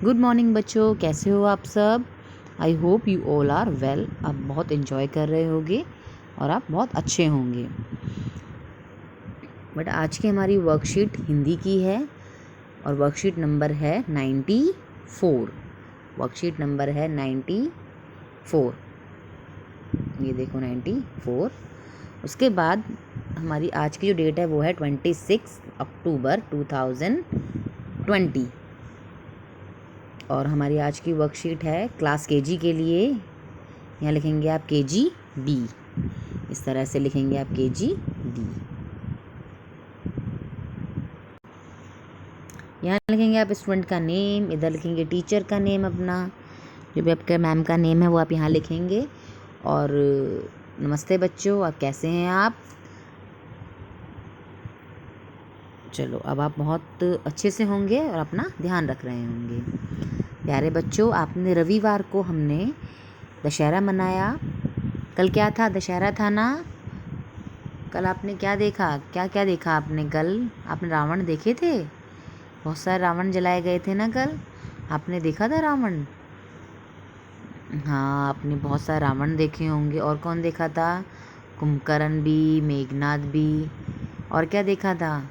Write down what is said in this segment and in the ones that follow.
Good morning बच्चों, कैसे हो आप सब। I hope you all are well. आप बहुत इन्जॉय कर रहे होंगे और आप बहुत अच्छे होंगे। बट आज की हमारी वर्कशीट हिंदी की है और वर्कशीट नंबर है 94। वर्कशीट नंबर है 94। ये देखो 94। उसके बाद हमारी आज की जो डेट है वो है 26 अक्टूबर 2020। और हमारी आज की वर्कशीट है क्लास केजी के लिए। यहाँ लिखेंगे आप केजी बी, इस तरह से लिखेंगे आप केजी बी। यहाँ लिखेंगे आप स्टूडेंट का नेम, इधर लिखेंगे टीचर का नेम अपना, जो भी आपके मैम का नेम है वो आप यहाँ लिखेंगे। और नमस्ते बच्चों, आप कैसे हैं आप। चलो, अब आप बहुत अच्छे से होंगे और अपना ध्यान रख रहे होंगे। प्यारे बच्चों, आपने रविवार को हमने दशहरा मनाया। कल क्या था, दशहरा था ना। कल आपने क्या देखा, क्या क्या देखा आपने। कल आपने रावण देखे थे, बहुत सारे रावण जलाए गए थे ना कल। आपने देखा था रावण। हाँ, आपने बहुत सारे रावण देखे होंगे। और कौन देखा था, कुंभकर्ण भी, मेघनाथ भी। और क्या देखा था।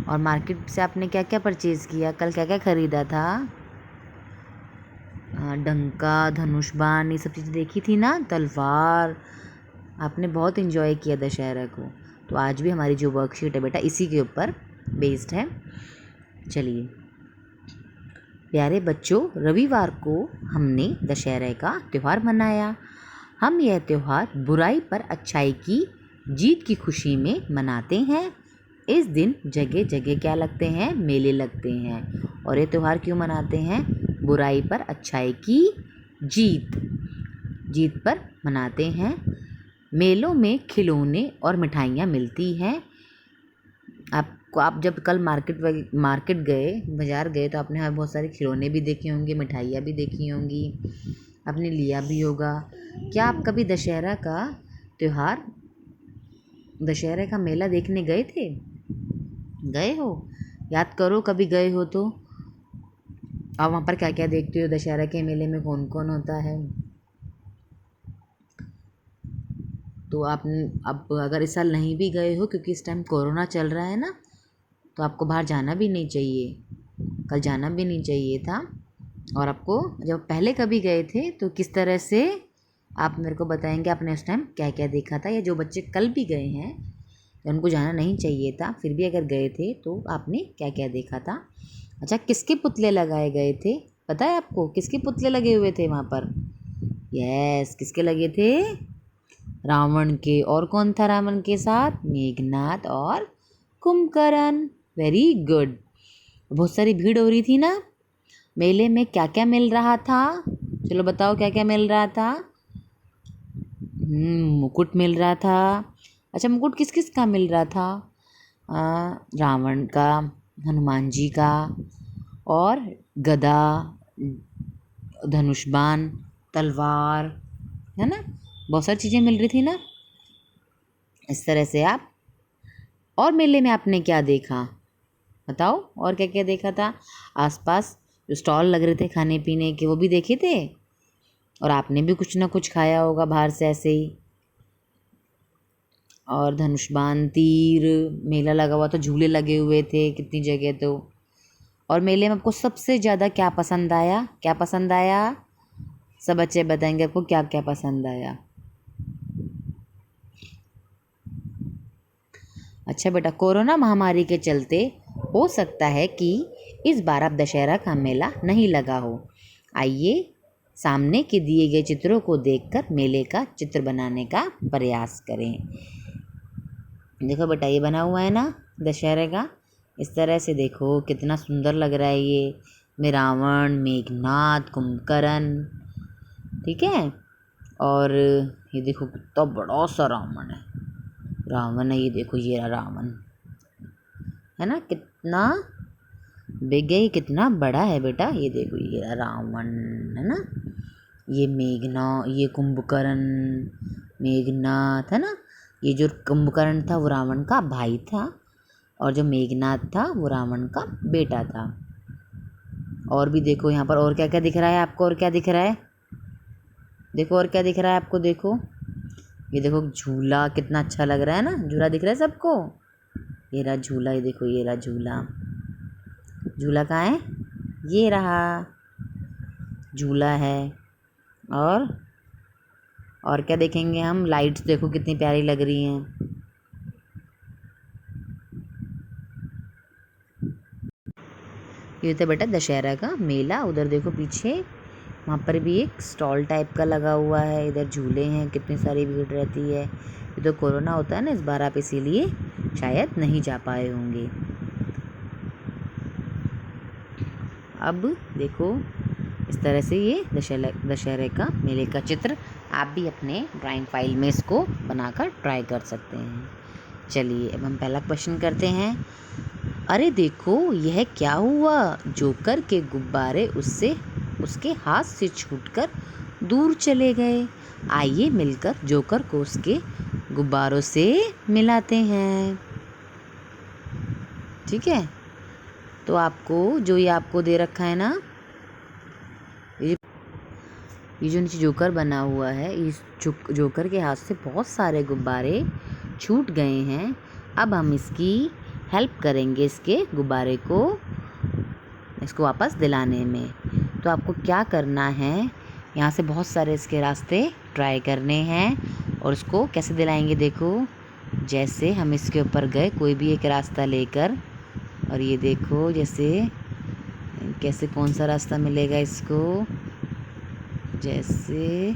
और मार्केट से आपने क्या क्या परचेज़ किया, कल क्या क्या ख़रीदा था। डंका, धनुष बाण, ये सब चीज़ें देखी थी ना, तलवार। आपने बहुत इन्जॉय किया दशहरा को। तो आज भी हमारी जो वर्कशीट है बेटा इसी के ऊपर बेस्ड है। चलिए प्यारे बच्चों, रविवार को हमने दशहरे का त्यौहार मनाया। हम यह त्यौहार बुराई पर अच्छाई की जीत की खुशी में मनाते हैं। इस दिन जगह जगह क्या लगते हैं, मेले लगते हैं। और ये त्यौहार क्यों मनाते हैं, बुराई पर अच्छाई की जीत पर मनाते हैं। मेलों में खिलौने और मिठाइयाँ मिलती हैं। आप जब कल मार्केट गए, बाज़ार गए, तो आपने वहाँ बहुत सारे खिलौने भी देखे होंगे, मिठाइयाँ भी देखी होंगी, आपने लिया भी होगा। क्या आप कभी दशहरा का मेला देखने गए थे, गए हो। याद करो कभी गए हो तो। आप वहाँ पर क्या क्या देखते हो, दशहरा के मेले में कौन कौन होता है। तो आप अब अगर इस साल नहीं भी गए हो, क्योंकि इस टाइम कोरोना चल रहा है ना, तो आपको बाहर जाना भी नहीं चाहिए। कल जाना भी नहीं चाहिए था। और आपको जब पहले कभी गए थे तो किस तरह से आप मेरे को बताएंगे आपने उस टाइम क्या क्या देखा था। या जो बच्चे कल भी गए हैं, उनको जाना नहीं चाहिए था, फिर भी अगर गए थे तो आपने क्या क्या देखा था। अच्छा, किसके पुतले लगाए गए थे, पता है आपको, किसके पुतले लगे हुए थे वहाँ पर। यस, किसके लगे थे, रावण के। और कौन था रावण के साथ, मेघनाथ और कुंभकर्ण। Very good. बहुत सारी भीड़ हो रही थी ना मेले में। क्या क्या मिल रहा था, चलो बताओ क्या क्या मिल रहा था। मुकुट मिल रहा था। अच्छा, मुकुट किस किस का मिल रहा था, रावण का, हनुमान जी का, और गदा, धनुष बाण, तलवार, है ना, बहुत सारी चीज़ें मिल रही थी ना। इस तरह से आप, और मेले में आपने क्या देखा बताओ, और क्या क्या देखा था। आसपास जो स्टॉल लग रहे थे खाने पीने के, वो भी देखे थे। और आपने भी कुछ ना कुछ खाया होगा बाहर से ऐसे ही। और धनुष बाण, तीर, मेला लगा हुआ था, झूले लगे हुए थे कितनी जगह तो। और मेले में आपको सबसे ज़्यादा क्या पसंद आया, क्या पसंद आया, सब बच्चे बताएंगे आपको क्या क्या पसंद आया। अच्छा बेटा, कोरोना महामारी के चलते हो सकता है कि इस बार आप दशहरा का मेला नहीं लगा हो। आइए सामने के दिए गए चित्रों को देखकर मेले का चित्र बनाने का प्रयास करें। देखो बेटा, ये बना हुआ है ना दशहरे का, इस तरह से देखो कितना सुंदर लग रहा है ये। में रावण, मेघनाथ, कुंभकर्ण, ठीक है। और ये देखो कितना बड़ा सा रावण है, ये देखो, ये रहा रावण, है ना, कितना बिग है, ये कितना बड़ा है बेटा। ये देखो, ये रहा रावण, है ना। ये कुंभकर्ण, मेघनाथ, है ना। ये जो कुंभकर्ण था वो रावण का भाई था, और जो मेघनाथ था वो रावण का बेटा था। और भी देखो यहाँ पर और क्या क्या दिख रहा है आपको, और क्या दिख रहा है, देखो और क्या दिख रहा है आपको, देखो ये देखो झूला, कितना अच्छा लग रहा है ना, झूला दिख रहा है सबको, ये रहा झूला, ये देखो ये रहा झूला, झूला कहाँ है, ये रहा झूला है। और क्या देखेंगे हम, लाइट्स देखो कितनी प्यारी लग रही हैं। ये होता है बेटा दशहरा का मेला। उधर देखो पीछे, वहाँ पर भी एक स्टॉल टाइप का लगा हुआ है, इधर झूले हैं, कितनी सारी भीड़ रहती है। ये तो कोरोना होता है ना, इस बार आप इसीलिए शायद नहीं जा पाए होंगे। अब देखो इस तरह से ये दशहरे का मेले का चित्र आप भी अपने ड्राइंग फाइल में इसको बनाकर ट्राई कर सकते हैं। चलिए अब हम पहला क्वेश्चन करते हैं। अरे देखो यह क्या हुआ, जोकर के गुब्बारे उसके हाथ से छूटकर दूर चले गए। आइए मिलकर जोकर को उसके गुब्बारों से मिलाते हैं। ठीक है, तो ये आपको दे रखा है ना, ये जो नीचे जोकर बना हुआ है, इस जोकर के हाथ से बहुत सारे गुब्बारे छूट गए हैं। अब हम इसकी हेल्प करेंगे इसके गुब्बारे को इसको वापस दिलाने में। तो आपको क्या करना है, यहाँ से बहुत सारे इसके रास्ते ट्राई करने हैं और उसको कैसे दिलाएंगे। देखो जैसे हम इसके ऊपर गए कोई भी एक रास्ता लेकर, और ये देखो कैसे कौन सा रास्ता मिलेगा इसको, जैसे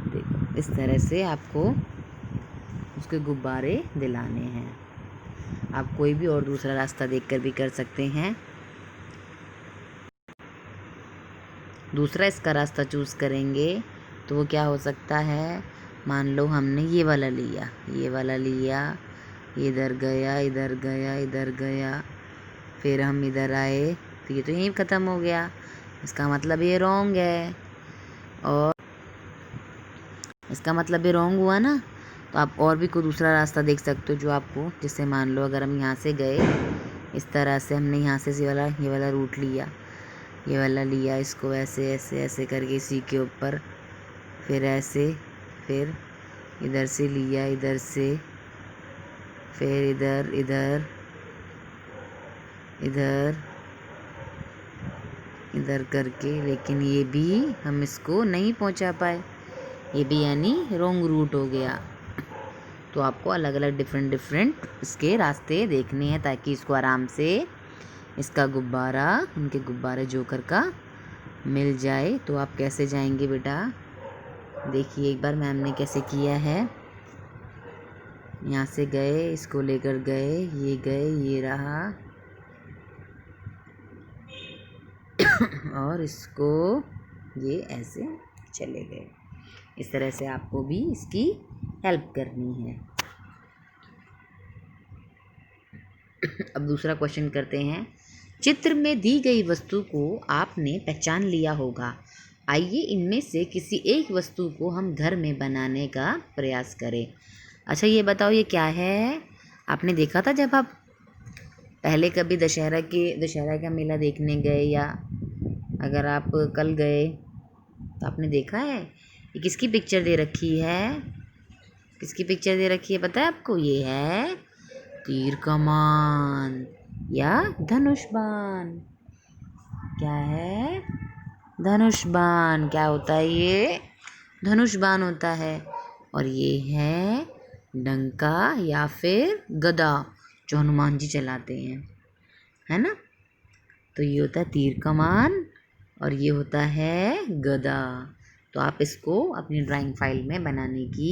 देखो इस तरह से आपको उसके गुब्बारे दिलाने हैं। आप कोई भी और दूसरा रास्ता देखकर भी कर सकते हैं। दूसरा इसका रास्ता चूज़ करेंगे तो वो क्या हो सकता है, मान लो हमने ये वाला लिया, इधर गया, इधर गया, इधर गया, फिर हम इधर आए, तो ये तो यहीं ख़त्म हो गया। इसका मतलब ये रॉन्ग है, और इसका मतलब ये रॉन्ग हुआ ना। तो आप और भी कोई दूसरा रास्ता देख सकते हो जो आपको, जैसे मान लो अगर हम यहाँ से गए, इस तरह से हमने यहाँ से ये वाला रूट लिया, ये वाला लिया, इसको ऐसे ऐसे ऐसे करके इसी के ऊपर, फिर ऐसे, फिर इधर से लिया, इधर से, फिर इधर इधर इधर इधर करके, लेकिन ये भी हम इसको नहीं पहुंचा पाए, ये भी यानी रॉन्ग रूट हो गया। तो आपको अलग अलग डिफरेंट इसके रास्ते देखने हैं ताकि इसको आराम से इसका इनके गुब्बारे जोकर का मिल जाए। तो आप कैसे जाएंगे बेटा, देखिए एक बार मैम ने कैसे किया है। यहाँ से गए, इसको लेकर गए, ये रहा और इसको ये ऐसे चले गए। इस तरह से आपको भी इसकी हेल्प करनी है। अब दूसरा क्वेश्चन करते हैं। चित्र में दी गई वस्तु को आपने पहचान लिया होगा। आइए इनमें से किसी एक वस्तु को हम घर में बनाने का प्रयास करें। अच्छा ये बताओ ये क्या है, आपने देखा था जब आप पहले कभी दशहरा का मेला देखने गए, या अगर आप कल गए तो आपने देखा है ये किसकी पिक्चर दे रखी है, किसकी पिक्चर दे रखी है पता है आपको, ये है तीर कमान या धनुष बाण। क्या है, धनुष बाण। क्या होता है ये, धनुष बाण होता है। और ये है डंका या फिर गदा जो हनुमान जी चलाते हैं, है ना। तो ये होता है तीर कमान और ये होता है गदा। तो आप इसको अपनी ड्राइंग फाइल में बनाने की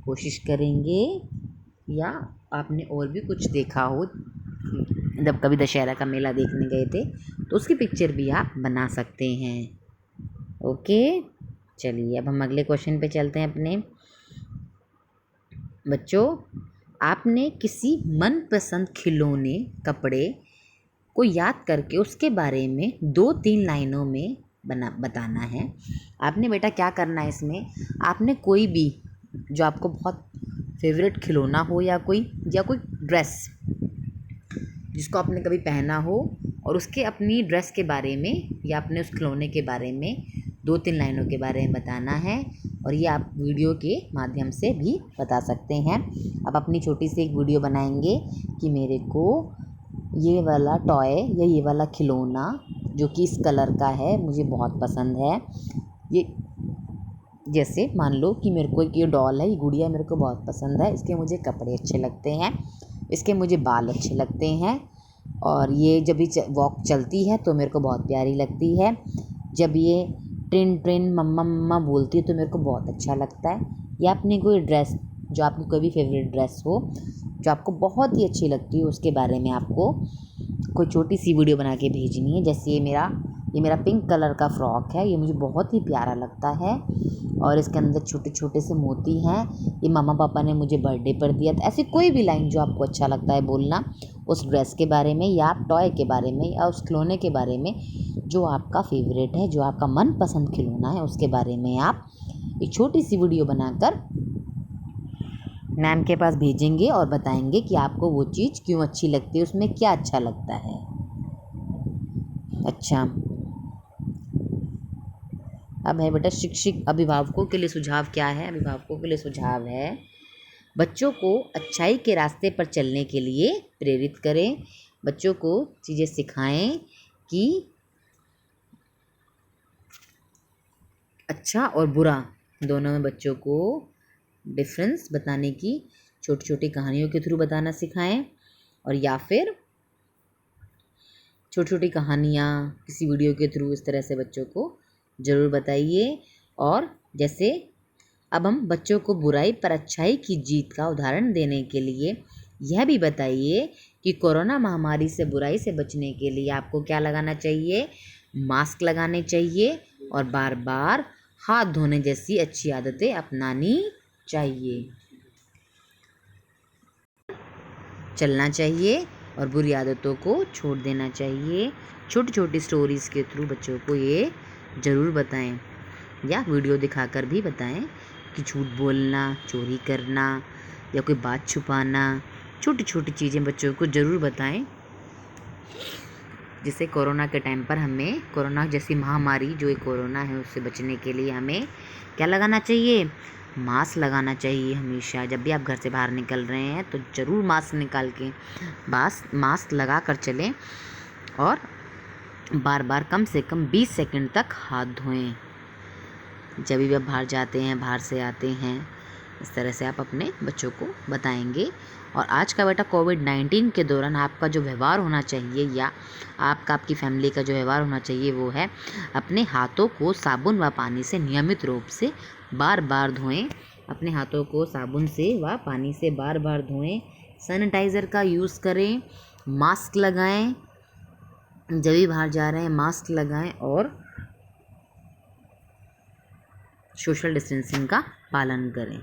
कोशिश करेंगे, या आपने और भी कुछ देखा हो जब कभी दशहरा का मेला देखने गए थे तो उसकी पिक्चर भी आप बना सकते हैं। ओके, चलिए अब हम अगले क्वेश्चन पे चलते हैं अपने। बच्चों, आपने किसी मनपसंद खिलौने कपड़े को याद करके उसके बारे में 2-3 लाइनों में बताना है। आपने बेटा क्या करना है इसमें, आपने कोई भी जो आपको बहुत फेवरेट खिलौना हो या कोई ड्रेस जिसको आपने कभी पहना हो और उसके अपनी ड्रेस के बारे में या अपने उस खिलौने के बारे में 2-3 लाइनों के बारे में बताना है, और ये आप वीडियो के माध्यम से भी बता सकते हैं। अब अपनी छोटी सी एक वीडियो बनाएंगे कि मेरे को ये वाला टॉय या ये वाला खिलौना जो कि इस कलर का है मुझे बहुत पसंद है। ये जैसे मान लो कि मेरे को ये डॉल है, ये गुड़िया मेरे को बहुत पसंद है, इसके मुझे कपड़े अच्छे लगते हैं, इसके मुझे बाल अच्छे लगते हैं, और ये जब ये वॉक चलती है तो मेरे को बहुत प्यारी लगती है। जब ये ट्रिन ट्रिन मम्मा मम्मा बोलती है तो मेरे को बहुत अच्छा लगता है। या अपनी कोई ड्रेस, जो आपकी कोई भी फेवरेट ड्रेस हो जो आपको बहुत ही अच्छी लगती हो, उसके बारे में आपको कोई छोटी सी वीडियो बना के भेजनी है। जैसे ये मेरा पिंक कलर का फ्रॉक है, ये मुझे बहुत ही प्यारा लगता है और इसके अंदर छोटे छोटे से मोती हैं, ये मम्मा पापा ने मुझे बर्थडे पर दिया था। ऐसी कोई भी लाइन जो आपको अच्छा लगता है बोलना, उस ड्रेस के बारे में या आप टॉय के बारे में या उस खिलौने के बारे में जो आपका फेवरेट है, जो आपका मनपसंद खिलौना है, उसके बारे में आप एक छोटी सी वीडियो बनाकर मैम के पास भेजेंगे और बताएंगे कि आपको वो चीज़ क्यों अच्छी लगती है, उसमें क्या अच्छा लगता है। अच्छा, अब है बेटा शिक्षक अभिभावकों के लिए सुझाव क्या है। अभिभावकों के लिए सुझाव है, बच्चों को अच्छाई के रास्ते पर चलने के लिए प्रेरित करें। बच्चों को चीज़ें सिखाएं कि अच्छा और बुरा दोनों में बच्चों को डिफरेंस बताने की छोटी छोटी कहानियों के थ्रू बताना सिखाएं, और या फिर छोटी छोटी कहानियाँ किसी वीडियो के थ्रू इस तरह से बच्चों को ज़रूर बताइए। और जैसे अब हम बच्चों को बुराई पर अच्छाई की जीत का उदाहरण देने के लिए यह भी बताइए कि कोरोना महामारी से बुराई से बचने के लिए आपको क्या लगाना चाहिए, मास्क लगाने चाहिए और बार बार हाथ धोने जैसी अच्छी आदतें अपनानी चाहिए। चलना चाहिए और बुरी आदतों को छोड़ देना चाहिए। छोटी छोटी स्टोरीज़ के थ्रू बच्चों को ये ज़रूर बताएं या वीडियो दिखाकर भी बताएं कि झूठ बोलना, चोरी करना या कोई बात छुपाना, छोटी छोटी चीज़ें बच्चों को ज़रूर बताएं, जिससे कोरोना के टाइम पर हमें कोरोना जैसी महामारी जो एक कोरोना है उससे बचने के लिए हमें क्या लगाना चाहिए, मास्क लगाना चाहिए। हमेशा जब भी आप घर से बाहर निकल रहे हैं तो ज़रूर मास्क निकाल के मास्क लगा कर चलें और बार बार कम से कम 20 सेकंड तक हाथ धोएं जब भी आप बाहर जाते हैं, बाहर से आते हैं। इस तरह से आप अपने बच्चों को बताएंगे। और आज का बेटा कोविड-19 के दौरान आपका जो व्यवहार होना चाहिए या आपकी फैमिली का जो व्यवहार होना चाहिए वो है अपने हाथों को साबुन व पानी से नियमित रूप से बार बार धोएं। अपने हाथों को साबुन से व पानी से बार बार धोएं। सैनिटाइज़र का यूज़ करें, मास्क लगाएं, जब भी बाहर जा रहे हैं मास्क लगाएं और सोशल डिस्टेंसिंग का पालन करें।